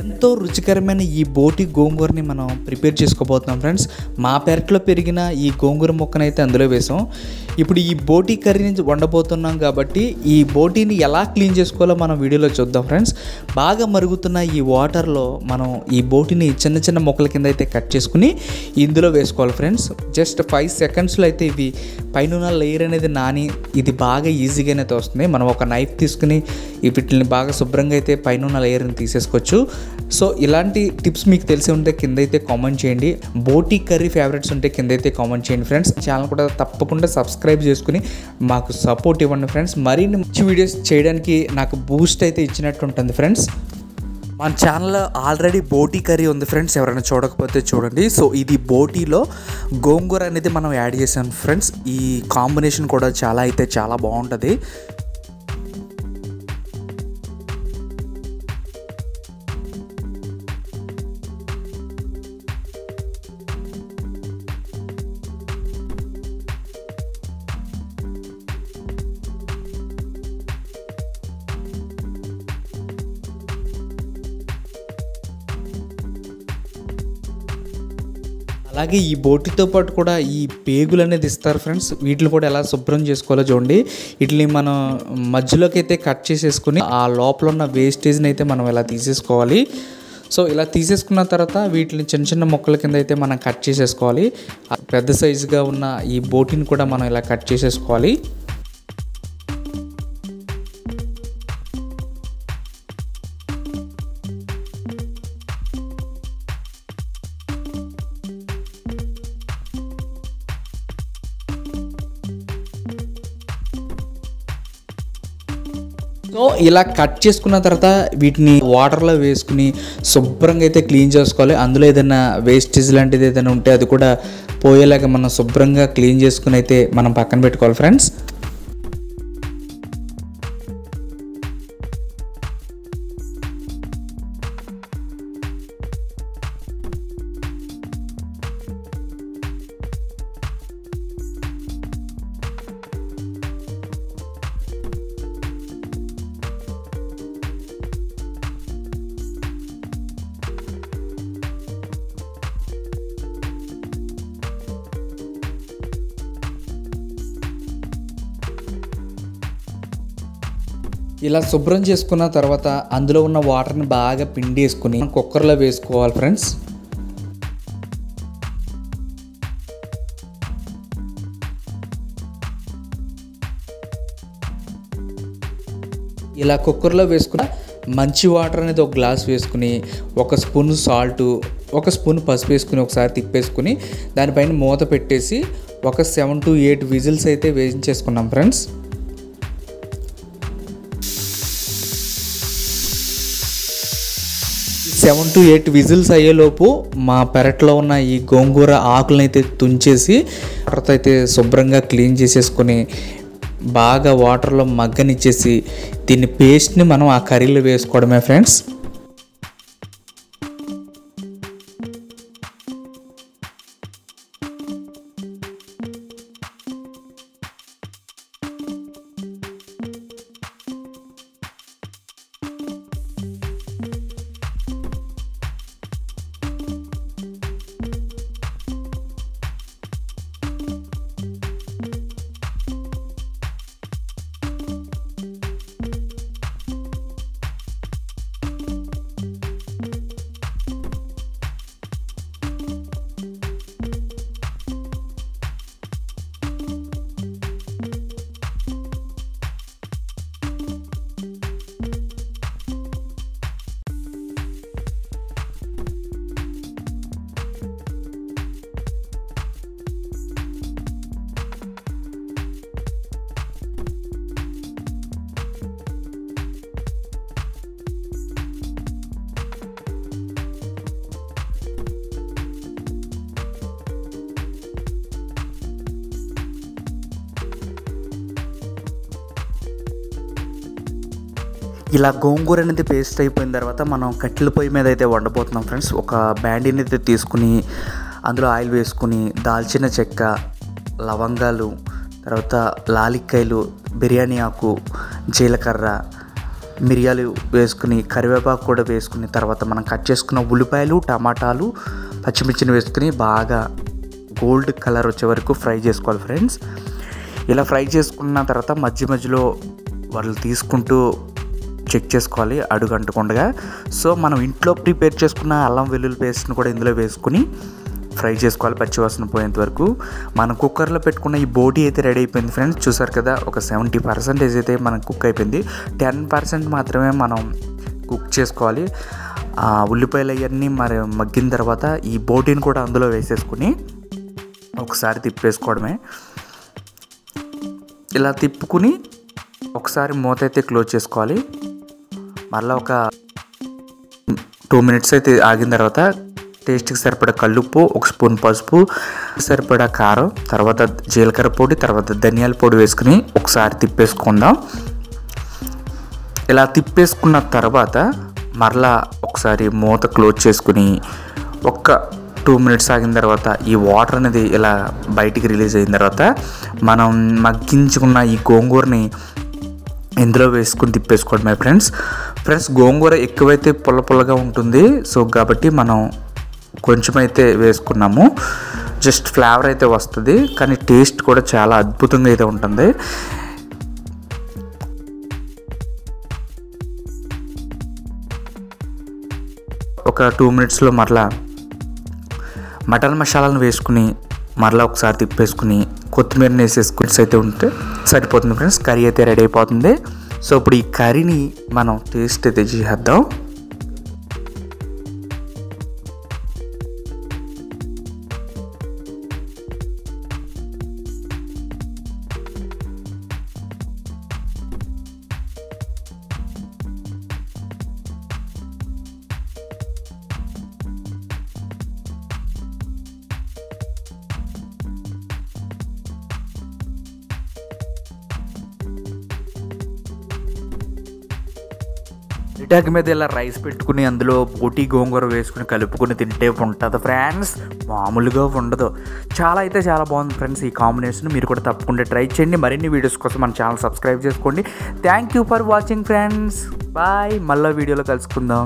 ఎంతో రుచికరమైన ఈ బోటి గోంగూరని మనం ప్రిపేర్ చేసుకోబోతున్నాం ఫ్రెండ్స్. మా పెరట్లో పెరిగిన ఈ గోంగూర మొక్కనైతే అందులో వేసాం. ఇప్పుడు ఈ బోటి కర్రీని వండబోతున్నాం కాబట్టి ఈ బోటీని ఎలా క్లీన్ చేసుకోవాలో మనం వీడియోలో చూద్దాం ఫ్రెండ్స్. బాగా మరుగుతున్న ఈ వాటర్లో మనం ఈ బోటిని చిన్న చిన్న ముక్కల కింద అయితే కట్ చేసుకుని ఇందులో వేసుకోవాలి ఫ్రెండ్స్. జస్ట్ 5 సెకండ్స్లో అయితే ఇవి పైన లేయర్ అనేది నాని ఇది బాగా ఈజీగానే వస్తుంది. మనం ఒక నైఫ్ తీసుకుని వీటిని బాగా శుభ్రంగా అయితే పైన లేయర్ని తీసేసుకోవచ్చు. సో ఇలాంటి టిప్స్ మీకు తెలిసి ఉంటే కింద అయితే కామెంట్ చేయండి. బోటీ కర్రీ ఫేవరెట్స్ ఉంటే కింద అయితే కామెంట్ చేయండి ఫ్రెండ్స్. ఛానల్ కూడా తప్పకుండా సబ్స్క్రైబ్ చేసుకుని మాకు సపోర్ట్ ఇవ్వండి ఫ్రెండ్స్. మరిన్ని మంచి వీడియోస్ చేయడానికి నాకు బూస్ట్ అయితే ఇచ్చినట్టు ఉంటుంది ఫ్రెండ్స్. మన ఛానల్లో ఆల్రెడీ బోటీ కర్రీ ఉంది ఫ్రెండ్స్, ఎవరైనా చూడకపోతే చూడండి. సో ఇది బోటీలో గోంగూర అనేది మనం యాడ్ చేసాం ఫ్రెండ్స్. ఈ కాంబినేషన్ కూడా చాలా బాగుంటుంది. అలాగే ఈ బోటితో పాటు కూడా ఈ పేగులు అనేది ఇస్తారు ఫ్రెండ్స్. వీటిని కూడా ఎలా శుభ్రం చేసుకోవాలో చూడండి. వీటిని మనం మధ్యలోకి అయితే కట్ చేసేసుకుని ఆ లోపల ఉన్న వేస్టేజ్ని అయితే మనం ఇలా తీసేసుకోవాలి. సో ఇలా తీసేసుకున్న తర్వాత వీటిని చిన్న చిన్న ముక్కల కింద అయితే మనం కట్ చేసేసుకోవాలి. పెద్ద సైజుగా ఉన్న ఈ బోటిని కూడా మనం ఇలా కట్ చేసేసుకోవాలి. సో ఇలా కట్ చేసుకున్న తర్వాత వీటిని వాటర్లో వేసుకుని శుభ్రంగా అయితే క్లీన్ చేసుకోవాలి. అందులో ఏదైనా వేస్టేజ్ లాంటిది ఏదైనా ఉంటే అది కూడా పోయేలాగా మనం శుభ్రంగా క్లీన్ చేసుకుని అయితే మనం పక్కన పెట్టుకోవాలి ఫ్రెండ్స్. ఇలా శుభ్రం చేసుకున్న తర్వాత అందులో ఉన్న వాటర్ని బాగా పిండేసుకుని కుక్కర్లో వేసుకోవాలి ఫ్రెండ్స్. ఇలా కుక్కర్లో వేసుకున్న మంచి వాటర్ అనేది ఒక గ్లాస్ వేసుకుని 1 స్పూన్ సాల్ట్ 1 స్పూన్ పసుపు వేసుకుని ఒకసారి తిప్పేసుకుని దానిపైన మూత పెట్టేసి ఒక 7 to 8 విజిల్స్ అయితే వేయించేసుకున్నాం ఫ్రెండ్స్. సెవెన్ టు 8 విజిల్స్ అయ్యేలోపు మా పెరట్లో ఉన్న ఈ గోంగూర ఆకులను అయితే తుంచేసి వాటర్తో అయితే శుభ్రంగా క్లీన్ చేసేసుకొని బాగా వాటర్లో మగ్గనిచ్చేసి దీన్ని పేస్ట్ని మనం ఆ కర్రీలో వేసుకోవడమే ఫ్రెండ్స్. ఇలా గోంగూర అనేది పేస్ట్ అయిపోయిన తర్వాత మనం కట్టెల పొయ్యి మీద అయితే వండబోతున్నాం ఫ్రెండ్స్. ఒక బ్యాండీని అయితే తీసుకుని అందులో ఆయిల్ వేసుకుని దాల్చిన చెక్క, లవంగాలు, తర్వాత లాలిక్కాయలు, బిర్యానీ ఆకు, జీలకర్ర, మిరియాలు వేసుకుని కరివేపాకు కూడా వేసుకుని తర్వాత మనం కట్ చేసుకున్న ఉల్లిపాయలు టమాటాలు పచ్చిమిర్చిని వేసుకుని బాగా గోల్డ్ కలర్ వచ్చే వరకు ఫ్రై చేసుకోవాలి ఫ్రెండ్స్. ఇలా ఫ్రై చేసుకున్న తర్వాత మధ్యలో వాళ్ళు తీసుకుంటూ చెక్ చేసుకోవాలి అడుగు అంటకుండా. సో మనం ఇంట్లో ప్రిపేర్ చేసుకున్న అల్లం వెల్లుల్లి పేస్ట్ని కూడా ఇందులో వేసుకుని ఫ్రై చేసుకోవాలి పచ్చివాసన పోయేంత వరకు. మనం కుక్కర్లో పెట్టుకున్న ఈ బోటీ అయితే రెడీ అయిపోయింది ఫ్రెండ్స్. చూసారు కదా, ఒక 70% అయితే మనకు కుక్ అయిపోయింది. 10% మాత్రమే మనం కుక్ చేసుకోవాలి. ఉల్లిపాయలు అవన్నీ మరి మగ్గిన తర్వాత ఈ బోటీని కూడా అందులో వేసేసుకుని ఒకసారి తిప్పేసుకోవడమే. ఇలా తిప్పుకుని ఒకసారి మూత అయితే క్లోజ్ చేసుకోవాలి. మళ్ళీ ఒక 2 minutes అయితే ఆగిన తర్వాత టేస్ట్కి సరిపడా కల్లుప్పు, 1 స్పూన్ పసుపు, సరిపడా కారం, తర్వాత జీలకర్ర పొడి, తర్వాత ధనియాల పొడి వేసుకుని ఒకసారి తిప్పేసుకుందాం. ఇలా తిప్పేసుకున్న తర్వాత మరలా ఒకసారి మూత క్లోజ్ చేసుకుని ఒక్క 2 minutes ఆగిన తర్వాత ఈ వాటర్ అనేది ఇలా బయటికి రిలీజ్ అయిన తర్వాత మనం మగ్గించుకున్న ఈ గోంగూరని ఇందులో వేసుకుని తిప్పేసుకోవడమే ఫ్రెండ్స్. గోంగూర ఎక్కువైతే పుల్లగా ఉంటుంది. సో కాబట్టి మనం కొంచెం అయితే వేసుకున్నాము. జస్ట్ ఫ్లేవర్ అయితే వస్తుంది, కానీ టేస్ట్ కూడా చాలా అద్భుతంగా అయితే ఉంటుంది. ఒక 2 minutesలో మరలా మటన్ మసాలాను వేసుకుని మరలా ఒకసారి తిప్పేసుకుని కొత్తిమీరని వేసేసుకుని అయితే ఉంటే సరిపోతుంది ఫ్రెండ్స్. కర్రీ అయితే రెడీ అయిపోతుంది. సో ఇప్పుడు ఈ కర్రీని మనం టేస్ట్ అయితే చేద్దాం. అరిటాకు మీద ఇలా రైస్ పెట్టుకుని అందులో బోటీ గోంగూర వేసుకుని కలుపుకొని తింటే ఉంటుంది ఫ్రెండ్స్, మామూలుగా ఉండదు. చాలా బాగుంది ఫ్రెండ్స్ ఈ కాంబినేషన్. మీరు కూడా తప్పకుండా ట్రై చేయండి. మరిన్ని వీడియోస్ కోసం మన ఛానల్ సబ్స్క్రైబ్ చేసుకోండి. Thank you for watching friends. Bye. మళ్ళీ వీడియోలో కలుసుకుందాం.